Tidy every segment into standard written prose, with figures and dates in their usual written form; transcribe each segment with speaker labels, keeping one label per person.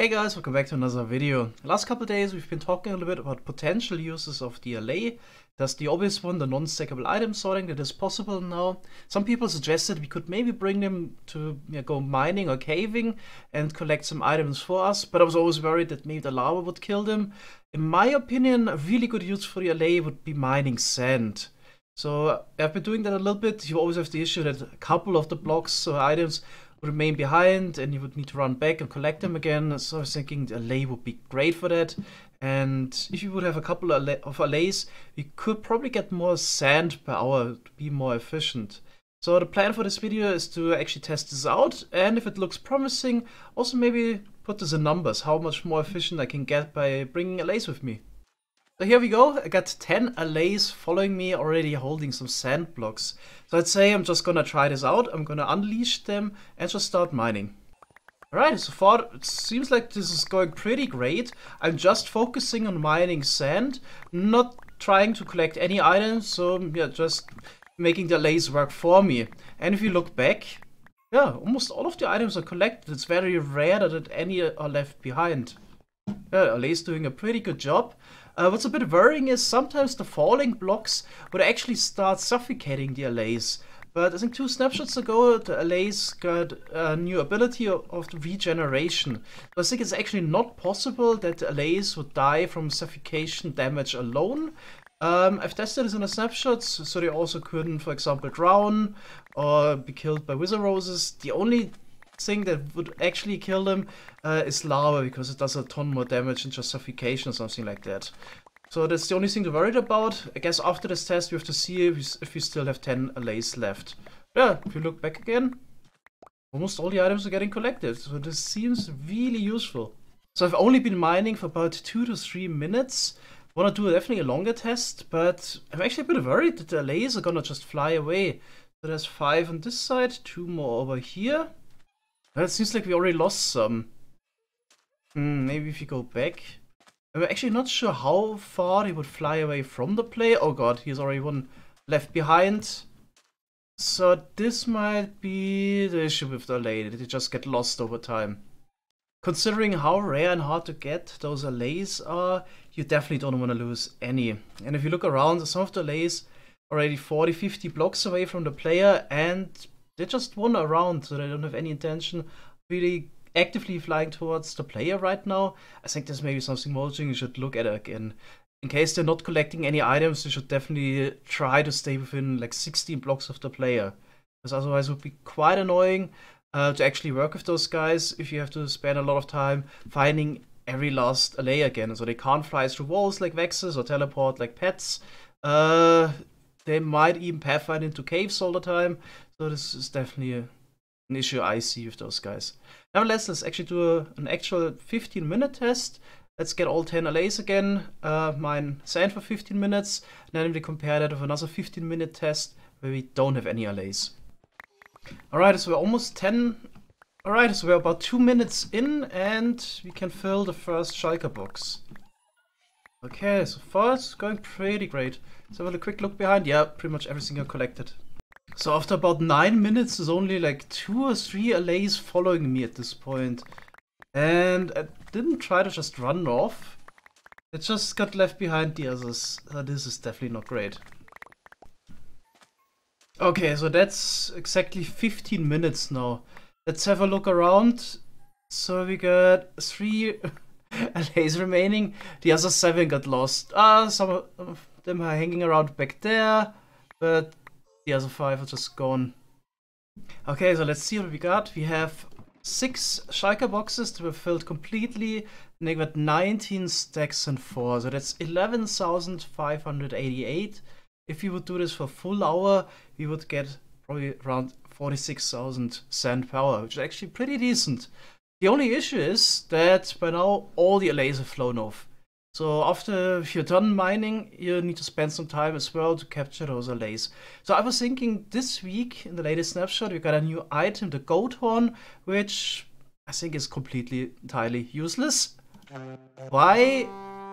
Speaker 1: Hey guys, welcome back to another video. The last couple of days we've been talking a little bit about potential uses of the Allay. There's the obvious one, the non-stackable item sorting that is possible now. Some people suggested we could maybe bring them to go mining or caving and collect some items for us, but I was always worried that maybe the lava would kill them. In my opinion, a really good use for the Allay would be mining sand. So I've been doing that a little bit. You always have the issue that a couple of the blocks or itams would remain behind and you would need to run back and collect them again. So I was thinking the Allay would be great for that. And if you would have a couple of Allays, we could probably get more sand per hour to be more efficient. So the plan for this video is to actually test this out, and if it looks promising, also maybe put this in numbers, how much more efficient I can get by bringing Allays with me. So here we go, I got 10 Allays following me already holding some sand blocks. So I'd say I'm just gonna try this out, I'm gonna unleash them and just start mining. Alright, so far it seems like this is going pretty great. I'm just focusing on mining sand, not trying to collect any items, so yeah, just making the Allays work for me. And if you look back, yeah, almost all of the items are collected. It's very rare that any are left behind. Yeah, Allays doing a pretty good job. What's a bit worrying is sometimes the falling blocks would actually start suffocating the Allays. But I think 2 snapshots ago, the Allays got a new ability of the regeneration. So I think it's actually not possible that the Allays would die from suffocation damage alone. I've tested this in the snapshots, so they also couldn't, for example, drown or be killed by wither roses. The only thing that would actually kill them is lava, because it does a ton more damage than just suffocation or something like that. So that's the only thing to worry about. I guess after this test we have to see if we still have 10 Allays left. Yeah, if you look back again, almost all the items are getting collected, so this seems really useful. So I've only been mining for about 2 to 3 minutes. Want to do definitely a longer test, but I'm actually a bit worried that the Allays are gonna just fly away. So there's 5 on this side, 2 more over here. Well, it seems like we already lost some. Maybe if you go back. I'm actually not sure how far he would fly away from the player. Oh god, he's already one left behind. So this might be the issue with the Allay, that they just get lost over time. Considering how rare and hard to get those Allays are, you definitely don't want to lose any. And if you look around, some of the Allays are already 40-50 blocks away from the player, and they just wander around, so they don't have any intention of really actively flying towards the player right now. I think there's maybe something more you should look at again. In case they're not collecting any items, you should definitely try to stay within like 16 blocks of the player, because otherwise it would be quite annoying to actually work with those guys if you have to spend a lot of time finding every last Allay again. So they can't fly through walls like Vexes or teleport like pets. They might even pathfind into caves all the time. So this is definitely an issue I see with those guys. Nevertheless, let's actually do an actual 15-minute test. Let's get all 10 Allays again, mine sand for 15 minutes, and then we compare that with another 15-minute test where we don't have any Allays. Alright, so we're almost 10. Alright, so we're about 2 minutes in, and we can fill the first shulker box. Okay, so far it's going pretty great. Let's have a quick look behind. Yeah, pretty much everything are collected. So after about 9 minutes, there's only like 2 or 3 Allays following me at this point. And I didn't try to just run off. It just got left behind the others. This is definitely not great. Okay, so that's exactly 15 minutes now. Let's have a look around. So we got 3 Allays remaining. The other 7 got lost. Some of them are hanging around back there, but the other 5 are just gone. Okay, so let's see what we got. We have 6 shulker boxes that were filled completely, and they got 19 stacks and 4, so that's 11,588. If we would do this for a full hour, we would get probably around 46,000 sand per hour, which is actually pretty decent. The only issue is that by now all the Allays have flown off. So after you're done mining, you need to spend some time as well to capture those Allays. So I was thinking this week, in the latest snapshot, we got a new item, the goat horn, which I think is completely, entirely useless. Why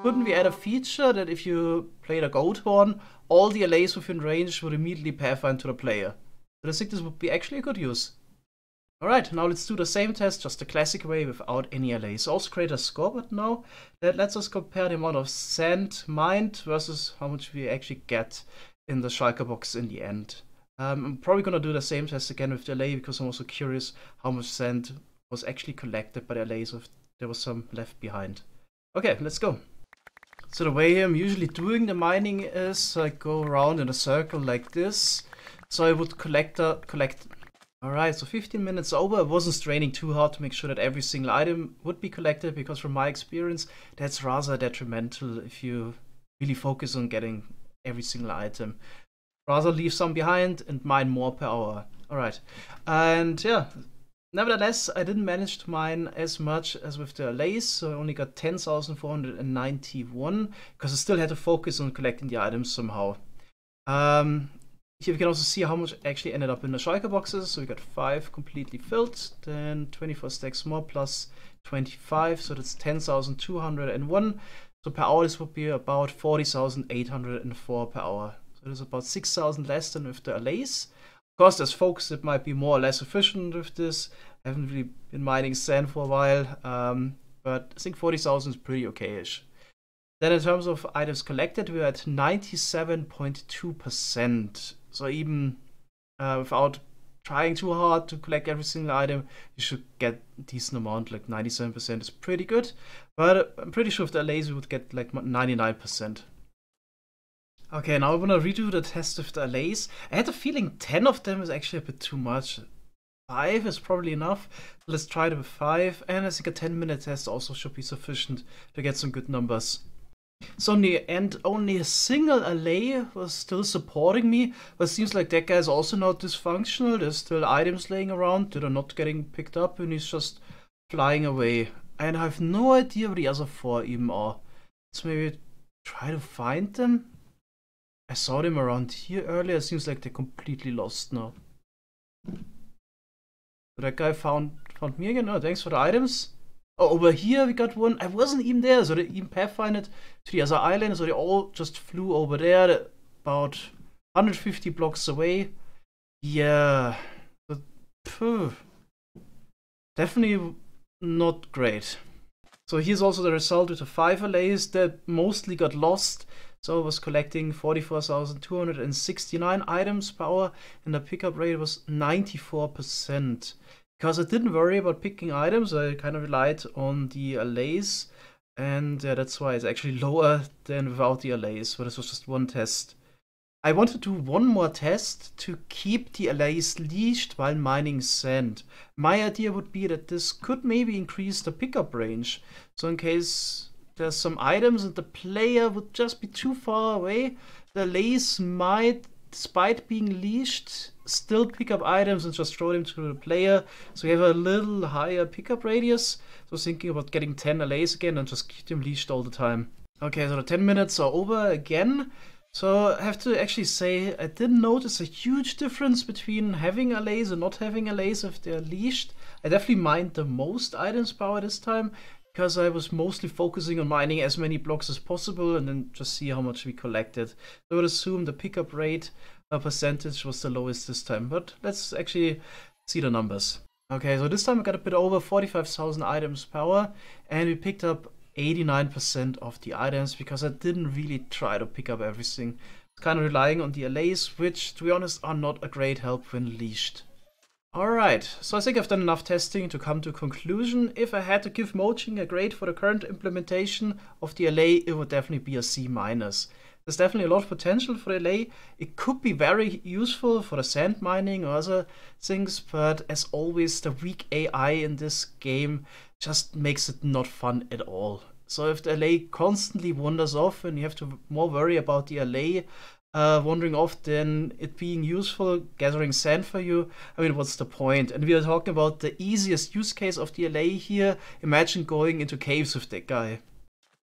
Speaker 1: couldn't we add a feature that if you play the goat horn, all the Allays within range would immediately pathfind to the player? But I think this would be actually a good use. Alright, now let's do the same test, just the classic way without any allays. Also create a scoreboard now that lets us compare the amount of sand mined versus how much we actually get in the shulker box in the end. I'm probably gonna do the same test again with the allay because I'm also curious how much sand was actually collected by the allays, if there was some left behind. Okay, let's go. So the way I'm usually doing the mining is I go around in a circle like this. So I would collect. Alright, so 15 minutes over. I wasn't straining too hard to make sure that every single item would be collected, because from my experience, that's rather detrimental if you really focus on getting every single item. Rather leave some behind and mine more per hour. Alright, and yeah, nevertheless, I didn't manage to mine as much as with the allays, so I only got 10,491, because I still had to focus on collecting the items somehow. Here we can also see how much actually ended up in the shulker boxes. So we got 5 completely filled, then 24 stacks more plus 25, so that's 10,201. So per hour this would be about 40,804 per hour. So there's about 6,000 less than with the allays. Of course, as folks, it might be more or less efficient with this. I haven't really been mining sand for a while, but I think 40,000 is pretty okay-ish. Then in terms of items collected, we're at 97.2%. So even without trying too hard to collect every single item, you should get a decent amount. Like 97% is pretty good. But I'm pretty sure with the allays we would get like 99%. Okay, now I want to redo the test with the allays. I had a feeling 10 of them is actually a bit too much. 5 is probably enough. Let's try it with 5. And I think a 10-minute test also should be sufficient to get some good numbers. So in the end, only a single allay was still supporting me, but it seems like that guy is also not dysfunctional. There's still items laying around that are not getting picked up, and he's just flying away. And I have no idea where the other 4 even are. Let's maybe try to find them. I saw them around here earlier. It seems like they're completely lost now. So that guy found me again. Oh, thanks for the items. Oh, over here we got one. I wasn't even there, so they even pathfinded to the other island, so they all just flew over there, about 150 blocks away. Yeah, but, definitely not great. So here's also the result with the 5 allays that mostly got lost. So I was collecting 44,269 items per hour, and the pickup rate was 94%. Because I didn't worry about picking items, I kind of relied on the allays, and that's why it's actually lower than without the allays, but this was just one test. I want to do one more test to keep the allays leashed while mining sand. My idea would be that this could maybe increase the pickup range, so in case there's some items and the player would just be too far away, the allays might, despite being leashed, still pick up items and just throw them to the player, so we have a little higher pickup radius. So thinking about getting 10 allays again and just keep them leashed all the time. Okay, so the 10 minutes are over again. So I have to actually say I didn't notice a huge difference between having allays and not having allays if they're leashed. I definitely mined the most items per hour this time, because I was mostly focusing on mining as many blocks as possible and then just see how much we collected. So I would assume the pickup rate percentage was the lowest this time, but let's actually see the numbers. Okay, so this time I got a bit over 45,000 items per hour, and we picked up 89% of the items because I didn't really try to pick up everything. It's kind of relying on the allays, which to be honest are not a great help when leashed. Alright, so I think I've done enough testing to come to a conclusion. If I had to give Mojang a grade for the current implementation of the allay, it would definitely be a C-. There's definitely a lot of potential for the allay. It could be very useful for the sand mining or other things, but as always, the weak AI in this game just makes it not fun at all. So if the allay constantly wanders off and you have to more worry about the allay wandering off than it being useful, gathering sand for you, I mean, what's the point? And we are talking about the easiest use case of the allay here. Imagine going into caves with that guy.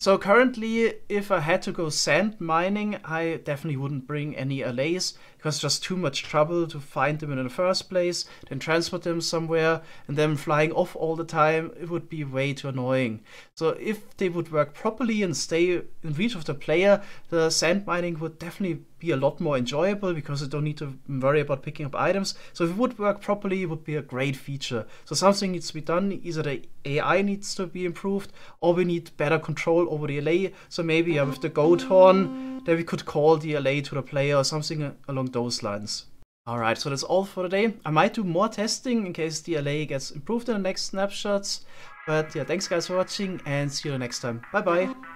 Speaker 1: So currently, if I had to go sand mining, I definitely wouldn't bring any allays, because it's just too much trouble to find them in the first place, then transport them somewhere, and then flying off all the time. It would be way too annoying. So if they would work properly and stay in reach of the player, the sand mining would definitely be a lot more enjoyable because you don't need to worry about picking up items. So if it would work properly, it would be a great feature. So something needs to be done. Either the AI needs to be improved, or we need better control over the allay. So maybe with the goat horn, then we could call the allay to the player or something along those lines. Alright, so that's all for today. I might do more testing in case the allay gets improved in the next snapshots. But yeah, thanks guys for watching and see you next time. Bye bye!